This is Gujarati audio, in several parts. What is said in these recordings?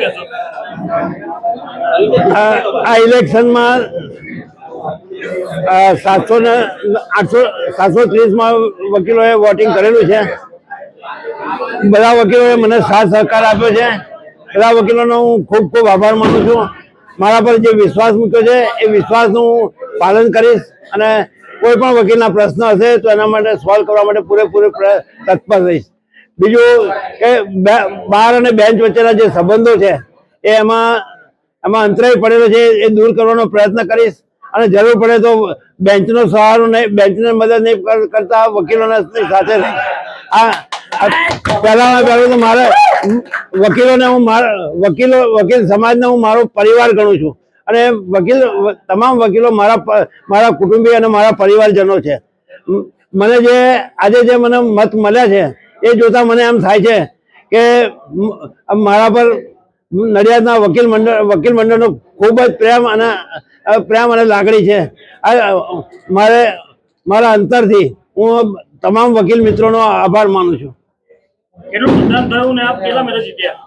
કહેશો? આ ઇલેક્શનમાં 730 વકીલોએ વોટિંગ કરેલું છે. બધા વકીલોએ મને સાથ સહકાર આપ્યો છે. બધા વકીલોનો હું ખૂબ ખૂબ આભાર માનું છું. મારા પર જે વિશ્વાસ મૂક્યો છે એ વિશ્વાસનું હું પાલન કરીશ અને કોઈ પણ વકીલના પ્રશ્ન હશે તો એના માટે સોલ્વ કરવા માટે પૂરેપૂરી તત્પર રહીશ. બીજું કે બાર અને બેન્ચ વચ્ચેના જે સંબંધો છે એ એમાં અંતરાય પડેલો છે એ દૂર કરવાનો પ્રયત્ન કરીશ અને જરૂર પડે તો બેન્ચનો સહારો નહીં, બેન્ચને મદદ નહીં કરતા વકીલોના સાથે રહીશ. પહેલામાં પહેલું તો મારે વકીલોને હું વકીલ સમાજને હું મારો પરિવાર ગણું છું અને તમામ વકીલો મારા કુટુંબી અને મારા પરિવારજનો છે. મને આજે જે મને મત મળ્યા છે એ જોતા મને એમ થાય છે કે મારા પર નડિયાદના વકીલ મંડળનો ખૂબ જ પ્રેમ અને લાગણી છે. મારા અંતરથી હું તમામ વકીલ મિત્રોનો આભાર માનું છું. કેટલું મતદાન થયું ને આપ કેટલા મેળો જીત્યા?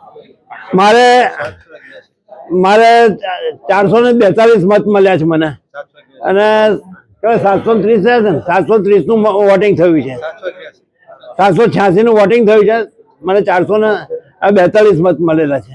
મારે 442 મત મળ્યા છે મને અને 730 છે ને 730 નું વોટિંગ થયું છે. 786 નું વોટિંગ થયું છે. મને 442 મત મળેલા છે.